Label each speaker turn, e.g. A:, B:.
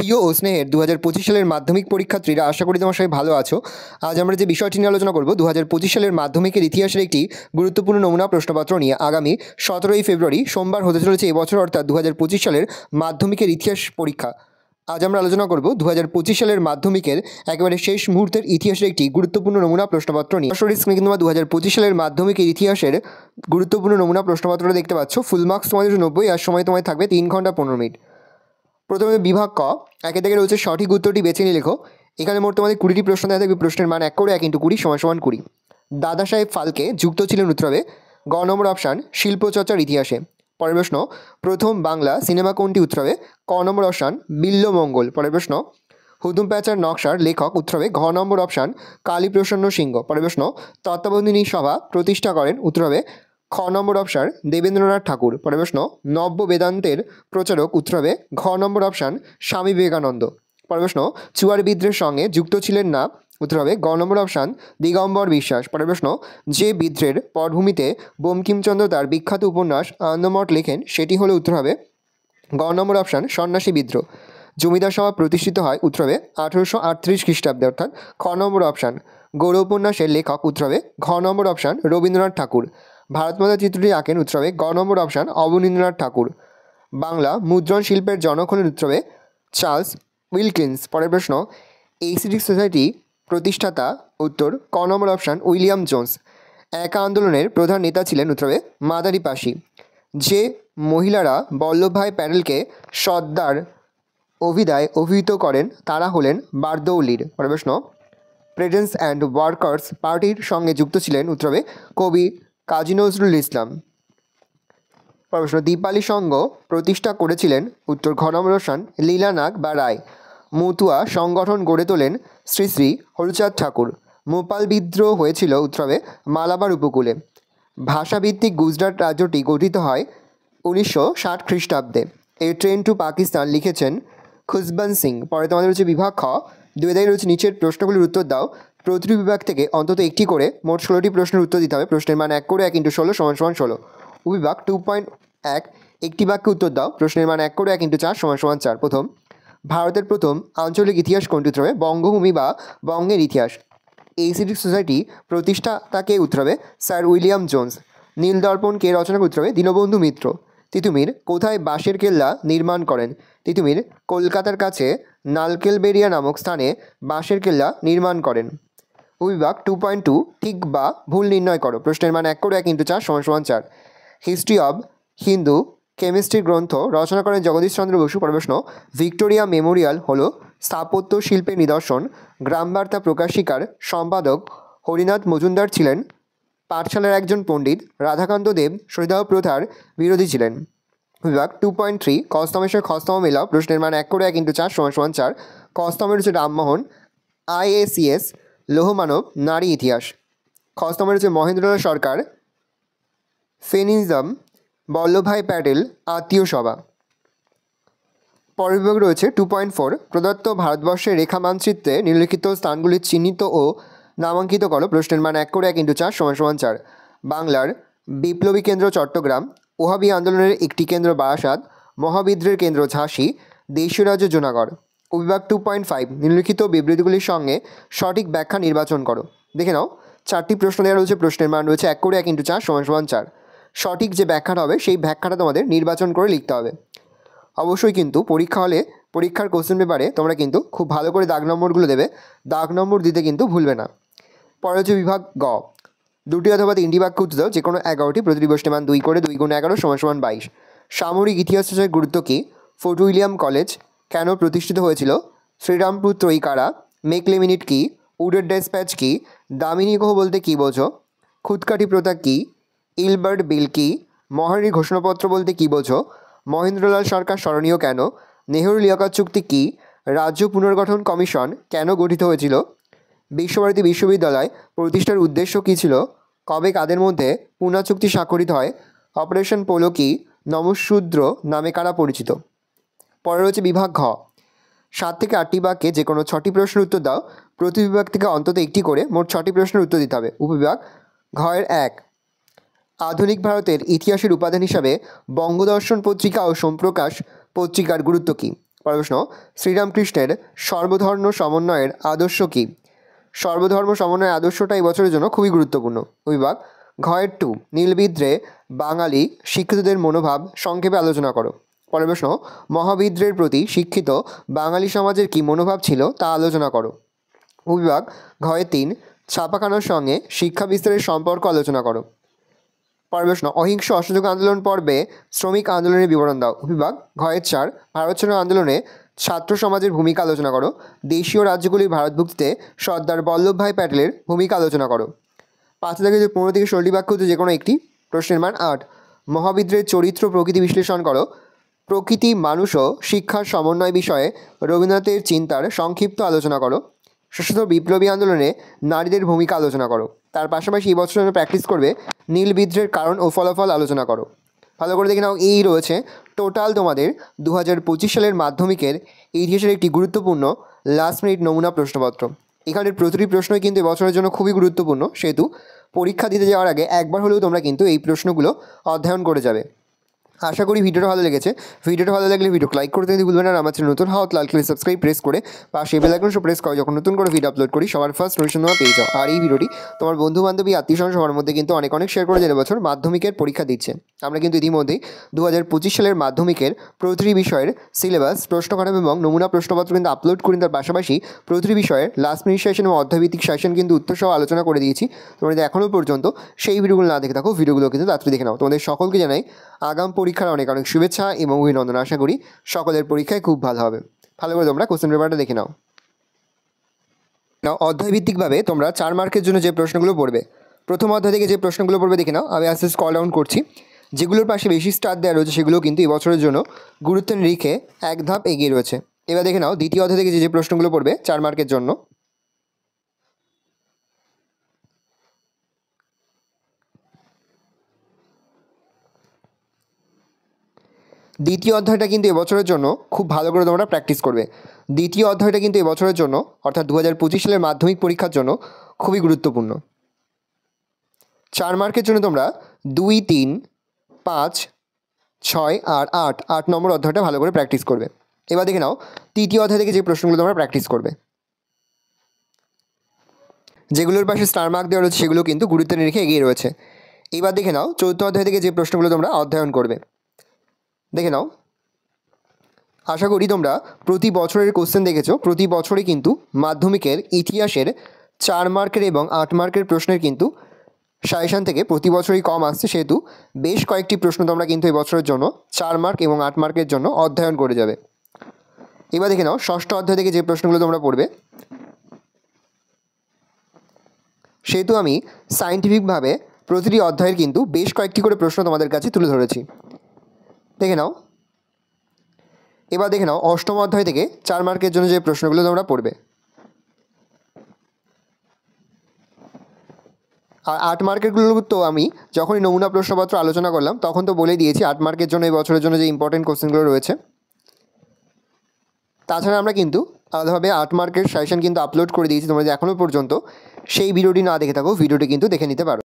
A: প্রিয় ও স্নেহের 2025 সালের মাধ্যমিক পরীক্ষার্থীরা, আশা করি তোমার সবাই ভালো আছো। আজ আমরা যে বিষয়টি নিয়ে আলোচনা করব 2025 সালের মাধ্যমিকের ইতিহাসের একটি গুরুত্বপূর্ণ নমুনা প্রশ্নপত্র নিয়ে। আগামী 17ই ফেব্রুয়ারি সোমবার হতে চলেছে এবছর, অর্থাৎ 2025 সালের মাধ্যমিকের ইতিহাস পরীক্ষা। আজ আমরা আলোচনা করব 2025 সালের মাধ্যমিকের একেবারে শেষ মুহূর্তের ইতিহাসের একটি গুরুত্বপূর্ণ নমুনা প্রশ্নপত্র নিয়ে। সরাসরি স্ক্রিনে তোমরা 2025 সালের মাধ্যমিকের ইতিহাসের গুরুত্বপূর্ণ নমুনা প্রশ্নপত্রটা দেখতে পাচ্ছ। ফুল মার্কস তোমাদের 90, আর সময় তোমায় থাকবে 3 ঘন্টা 15 মিনিট। প্রথমে বিভাগ ক, একে থেকে রয়েছে সঠিক উত্তরটি বেছে নিয়ে লেখো। এখানে মোট তোমাদের 20টি প্রশ্ন দেওয়া থাকবে। প্রশ্নের মান 1 করে 1 × 20 = 20। দাদা সাহেব ফালকে যুক্ত ছিলেন উত্তরে গ নম্বর অপশান শিল্পচর্চার ইতিহাসে। পরের প্রশ্ন, প্রথম বাংলা সিনেমা কোনটি উত্তরে ক নম্বর অপশান বিল্লমঙ্গল। পরের প্রশ্ন, হুতুম প্যাঁচার নকশার লেখক উত্তরে ঘ নম্বর অপশান কালীপ্রসন্ন সিংহ। পরের প্রশ্ন, তত্ত্বাবধানী সভা প্রতিষ্ঠা করেন উত্তরে খ নম্বর অপশান দেবেন্দ্রনাথ ঠাকুর। পরের প্রশ্ন, নব্য বেদান্তের প্রচারক উত্তরে ঘ নম্বর অপশান স্বামী বিবেকানন্দ। পরের প্রশ্ন, চুয়ার বিদ্রোহের সঙ্গে যুক্ত ছিলেন না উত্তর হবে গ নম্বর অপশান দিগম্বর বিশ্বাস। পরের প্রশ্ন, যে বিদ্রোহের পটভূমিতে বঙ্কিমচন্দ্র তার বিখ্যাত উপন্যাস আনন্দমঠ লেখেন সেটি হলে উত্তর হবে গ নম্বর অপশান সন্ন্যাসী বিদ্রোহ। জমিদার সভা প্রতিষ্ঠিত হয় উত্তর হবে 1838 খ্রিস্টাব্দে, অর্থাৎ খ নম্বর অপশান গৌড় উপন্যাসের লেখক উত্তর হবে ঘ নম্বর অপশান রবীন্দ্রনাথ ঠাকুর। ভারতমাতা চিত্রটি আঁকেন উত্তর হবে গ নম্বর অপশান অবনীন্দ্রনাথ ঠাকুর। বাংলা মুদ্রণ শিল্পের জনক হলেন উত্তর হবে চার্লস উইলকিন্স। পরের প্রশ্ন, এসিডিক সোসাইটি প্রতিষ্ঠাতা উত্তর ক নম্বর অপশান উইলিয়াম জোন্স। একা আন্দোলনের প্রধান নেতা ছিলেন উত্তর হবে মাদারি পাশি। যে মহিলারা বল্লভভাই প্যাটেলকে সর্দার অভিধায় অভিহিত করেন তারা হলেন বারদৌলির। পরের প্রশ্ন, প্রেজেন্স অ্যান্ড ওয়ার্কার্স পার্টির সঙ্গে যুক্ত ছিলেন উত্তর হবে কবি কাজী নজরুল ইসলাম। পরের প্রশ্ন, দীপালি সংঘ প্রতিষ্ঠা করেছিলেন উত্তর ঘ নম্বর অপশান লীলানাগ বা রায়। মতুয়া সংগঠন গড়ে তোলেন শ্রী শ্রী হরিচাঁদ ঠাকুর। মোপাল বিদ্রোহ হয়েছিল উত্তর হবে মালাবার উপকূলে। ভাষাভিত্তিক গুজরাট রাজ্যটি গঠিত হয় 1960 খ্রিস্টাব্দে। এ ট্রেন টু পাকিস্তান লিখেছেন খুশবন্ত সিং। পরে তোমাদের রয়েছে বিভাগ খ, 2 দাগে রয়েছে নিচের প্রশ্নগুলির উত্তর দাও। প্রতিটি বিভাগ থেকে অন্তত একটি করে মোট 16টি প্রশ্নের উত্তর দিতে হবে। প্রশ্নের মান 1 করে 1 × 16 = 16। উপবিভাগ 2.1, একটি বাক্যে উত্তর দাও। প্রশ্নের মান 1 করে 1 × 4 = 4। প্রথম, ভারতের প্রথম আঞ্চলিক ইতিহাস কোনটি উত্তর হবে বঙ্গভূমি বা বঙ্গের ইতিহাস। এসিডিক সোসাইটি প্রতিষ্ঠাতাকে উত্তর হবে স্যার উইলিয়াম জোন্স। নীল দর্পণ কে রচনা উত্তর হবে দীনবন্ধু মিত্র। তিতুমির কোথায় বাঁশের কেল্লা নির্মাণ করেন? তিতুমির কলকাতার কাছে নালকেলবেরিয়া নামক স্থানে বাঁশের কেল্লা নির্মাণ করেন। উপবিভাগ 2.2, ঠিক বা ভুল নির্ণয় করো। প্রশ্নের মান 1 করে 1 × 4 = 4। হিস্ট্রি অব হিন্দু কেমিস্ট্রি গ্রন্থ রচনা করেন জগদীশ চন্দ্র বসু। পরের প্রশ্ন, ভিক্টোরিয়া মেমোরিয়াল হলো স্থাপত্য শিল্পের নিদর্শন। গ্রামবার্তা প্রকাশিকার সম্পাদক হরিনাথ মজুমদার ছিলেন পাঠশালার একজন পণ্ডিত। রাধাকান্ত দেব সতীদাহ প্রথার বিরোধী ছিলেন। বিভাগ 2.3, কস্তমেশ্বর খস্তম মেলাও। প্রশ্নের মান 1 করে 1 × 4 = 4। কস্তমের হচ্ছে রামমোহন। IACS লৌহমানব নারী ইতিহাস। খস্তমের হচ্ছে মহেন্দ্রলাল সরকার। ফেমিনিজম বল্লভভাই প্যাটেল আত্মীয় সভা। পরের বিভাগ রয়েছে 2.4, প্রদত্ত ভারতবর্ষের রেখা মানচিত্রে নিম্নলিখিত স্থানগুলি চিহ্নিত ও নামাঙ্কিত করো। প্রশ্নের মান 1 করে 1 × 4 = 4। বাংলার বিপ্লবী কেন্দ্র চট্টগ্রাম, ওহাবি আন্দোলনের একটি কেন্দ্র বারাসাত, মহাবিদ্রোহের কেন্দ্র ঝাঁসি, দেশীয় রাজ্য জুনাগড়। উপবিভাগ 2.5, নিম্নলিখিত বিবৃতিগুলির সঙ্গে সঠিক ব্যাখ্যা নির্বাচন করো। দেখে নাও, 4টি প্রশ্ন দেওয়া রয়েছে। প্রশ্নের মান রয়েছে 1 করে 1 × 4 = 4। সঠিক যে ব্যাখ্যাটা হবে সেই ব্যাখ্যাটা তোমাদের নির্বাচন করে লিখতে হবে। অবশ্যই কিন্তু পরীক্ষা হলে পরীক্ষার কোশ্চেন পেপারে তোমরা কিন্তু খুব ভালো করে দাগ নম্বরগুলো দেবে। দাগ নম্বর দিতে কিন্তু ভুলবে না। পরে হচ্ছে বিভাগ গ, 2টি অথবা 3টি বাক্য উত্তর দাও, যে কোনো 11টি। প্রতিটি প্রশ্নের মান 2 করে 2 × 11 = 22। সামরিক ইতিহাস চর্চার গুরুত্ব কী? ফোর্ট উইলিয়াম কলেজ কেন প্রতিষ্ঠিত হয়েছিল? শ্রীরামপুর ত্রয়ী কারা? মেকলে মিনিট কী? উডের ডেসপ্যাচ কী? দামিনী গুহ বলতে কী বোঝো? খুদকাঠি প্রথা কী? ইলবার্ট বিল কী? মহারানীর ঘোষণাপত্র বলতে কী বোঝো? মহেন্দ্রলাল সরকার স্মরণীয় কেন? নেহরু লিয়াকত চুক্তি কী? রাজ্য পুনর্গঠন কমিশন কেন গঠিত হয়েছিল? বিশ্বভারতী বিশ্ববিদ্যালয় প্রতিষ্ঠার উদ্দেশ্য কী ছিল? কবে কাদের মধ্যে পুনা চুক্তি স্বাক্ষরিত হয়? অপারেশন পোলো কী? নমশূদ্র নামে কারা পরিচিত? পরে রয়েছে বিভাগ ঘ, 7 থেকে 8টি বাক্যে যে কোনো 6টি প্রশ্নের উত্তর দাও। প্রতি বিভাগ থেকে অন্তত একটি করে মোট 6টি প্রশ্নের উত্তর দিতে হবে। উপবিভাগ ঘ-এর 1, আধুনিক ভারতের ইতিহাসের উপাদান হিসাবে বঙ্গদর্শন পত্রিকা ও সোমপ্রকাশ পত্রিকার গুরুত্ব কী? পরের প্রশ্ন, শ্রীরামকৃষ্ণের সর্বধর্ম সমন্বয়ের আদর্শ কী? সর্বধর্ম সমন্বয়ের আদর্শটা এই বছরের জন্য খুবই গুরুত্বপূর্ণ। বিভাগ ঘয়ের 2, নীলবিদ্রে বাঙালি শিক্ষিতদের মনোভাব সংক্ষেপে আলোচনা করো। পরের প্রশ্ন, মহাবিদ্রের প্রতি শিক্ষিত বাঙালি সমাজের কী মনোভাব ছিল তা আলোচনা করো। বিভাগ ঘয়ের 3, ছাপাখানার সঙ্গে শিক্ষা বিস্তারের সম্পর্ক আলোচনা করো। পরের প্রশ্ন, অহিংস অসহযোগ আন্দোলন পর্বে শ্রমিক আন্দোলনের বিবরণ দাও। বিভাগ ঘয়ের 4, ভারত ছাড়ো আন্দোলনে ছাত্র সমাজের ভূমিকা আলোচনা করো। দেশীয় রাজ্যগুলির ভারতভুক্তিতে সর্দার বল্লভভাই প্যাটেলের ভূমিকা আলোচনা করো। 5 থেকে 15 থেকে 16টি বাক্য হচ্ছে যে কোনো একটি। প্রশ্নের মান 8। মহাবিদ্রের চরিত্র প্রকৃতি বিশ্লেষণ করো। প্রকৃতি মানুষ ও শিক্ষার সমন্বয় বিষয়ে রবীন্দ্রনাথের চিন্তার সংক্ষিপ্ত আলোচনা করো। সশস্ত্র বিপ্লবী আন্দোলনে নারীদের ভূমিকা আলোচনা করো। তার পাশাপাশি এই বছর প্র্যাকটিস করবে নীলবিদ্রের কারণ ও ফলাফল আলোচনা করো। ভালো করে দেখে নাও, এই রয়েছে টোটাল তোমাদের 2025 সালের মাধ্যমিকের ইতিহাসের একটি গুরুত্বপূর্ণ লাস্ট মিনিট নমুনা প্রশ্নপত্র। এখানের প্রতিটি প্রশ্নই কিন্তু এবছরের জন্য খুবই গুরুত্বপূর্ণ, সেহেতু পরীক্ষা দিতে যাওয়ার আগে একবার হলেও তোমরা কিন্তু এই প্রশ্নগুলো অধ্যয়ন করে যাবে। আশা করি ভিডিওটা ভালো লেগেছে। ভিডিওটা ভালো লাগলে ভিডিওকে লাইক করতে ভুলবেন না। আর আমার চ্যানেল নতুন হওয়া লাল কালার সাবস্ক্রাইব প্রেস করে পাশে বেল আইকনটা প্রেস করো, যখন নতুন করে ভিডিও আপলোড করি সবার ফার্স্ট নোটিফিকেশন তোমরা পেয়ে যাও। আর এই ভিডিওটি তোমার বন্ধু বান্ধবী আত্মীয়স্বজন সবার মধ্যে কিন্তু অনেক শেয়ার করে, যে বছর মাধ্যমিকের পরীক্ষা দিচ্ছে। আমরা কিন্তু ইতিমধ্যেই 2025 সালের মাধ্যমিকের প্রতিটি বিষয়ের সিলেবাস, প্রশ্নকাঠামো এবং নমুনা প্রশ্নপত্র কিন্তু আপলোড করি। তার পাশাপাশি প্রতিটি বিষয়ের লাস্ট মিনিট সেশন এবং অধ্যায়ভিত্তিক সেশন কিন্তু উত্তর সহ আলোচনা করে দিয়েছি। তোমরা যদি এখনও পর্যন্ত সেই ভিডিওগুলো না দেখে থাকো, ভিডিওগুলো কিন্তু তাড়াতাড়ি দেখে নাও। তোমাদের সকলকে জানাই আগাম পরীক্ষার অনেক শুভেচ্ছা এবং অভিনন্দন। আশা করি সকলের পরীক্ষায় খুব ভালো হবে। ভালো করে তোমরা কোশ্চেন পেপারটা দেখে নাও। অধ্যায়ভিত্তিকভাবে তোমরা 4 মার্কের জন্য যে প্রশ্নগুলো পড়বে, প্রথম অধ্যায় থেকে যে প্রশ্নগুলো পড়বে দেখে নাও। আমি আস্তে স্ক্রল ডাউন করছি। যেগুলোর পাশে বেশি স্টার দেওয়া রয়েছে সেগুলো কিন্তু এই বছরের জন্য গুরুত্বের নিরিখে এক ধাপ এগিয়ে রয়েছে। এবার দেখে নাও দ্বিতীয় অধ্যায় থেকে যে প্রশ্নগুলো পড়বে 4 মার্কের জন্য। দ্বিতীয় অধ্যায়টা কিন্তু এবছরের জন্য খুব ভালো করে তোমরা প্র্যাকটিস করবে। দ্বিতীয় অধ্যায়টা কিন্তু এবছরের জন্য অর্থাৎ 2025 সালের মাধ্যমিক পরীক্ষার জন্য খুবই গুরুত্বপূর্ণ। 4 মার্কের জন্য তোমরা 2, 3, 5, 6 আর 8 নম্বর অধ্যায়টা ভালো করে প্র্যাকটিস করবে। এবার দেখে নাও তৃতীয় অধ্যায় থেকে যে প্রশ্নগুলো তোমরা প্র্যাকটিস করবে, যেগুলোর পাশে স্টার মার্ক দেওয়া রয়েছে সেগুলো কিন্তু গুরুত্বের নিরিখে এগিয়ে রয়েছে। এবার দেখে নাও চতুর্থ অধ্যায় থেকে যে প্রশ্নগুলো তোমরা অধ্যয়ন করবে। দেখে নাও, আশা করি তোমরা প্রতি বছরের কোশ্চেন দেখেছো। প্রতি বছরই কিন্তু মাধ্যমিকের ইতিহাসের 4 মার্কের এবং 8 মার্কের প্রশ্নের কিন্তু সাজেশান থেকে প্রতি বছরই কম আসছে, সেহেতু বেশ কয়েকটি প্রশ্ন তোমরা কিন্তু এই বছরের জন্য 4 মার্ক এবং 8 মার্কের জন্য অধ্যয়ন করে যাবে। এবার দেখে নাও ষষ্ঠ অধ্যায় থেকে যে প্রশ্নগুলো তোমরা পড়বে, সেহেতু আমি সায়েন্টিফিকভাবে প্রতিটি অধ্যায়ের কিন্তু বেশ কয়েকটি করে প্রশ্ন তোমাদের কাছে তুলে ধরেছি। দেখে নাও, এবার দেখে নাও অষ্টম অধ্যায় থেকে 4 মার্কের জন্য যে প্রশ্নগুলো তোমরা পড়বে। আর 8 মার্কেরগুলো তো আমি যখনই নমুনা প্রশ্নপত্র আলোচনা করলাম তখন তো বলে দিয়েছি 8 মার্কের জন্য এই বছরের জন্য যে ইম্পর্টেন্ট কোশ্চেনগুলো রয়েছে। তাছাড়া আমরা কিন্তু আলাদাভাবে 8 মার্কের সাজেশন কিন্তু আপলোড করে দিয়েছি। তোমরা যদি এখনও পর্যন্ত সেই ভিডিওটি না দেখে থাকো, ভিডিওটি কিন্তু দেখে নিতে পারো।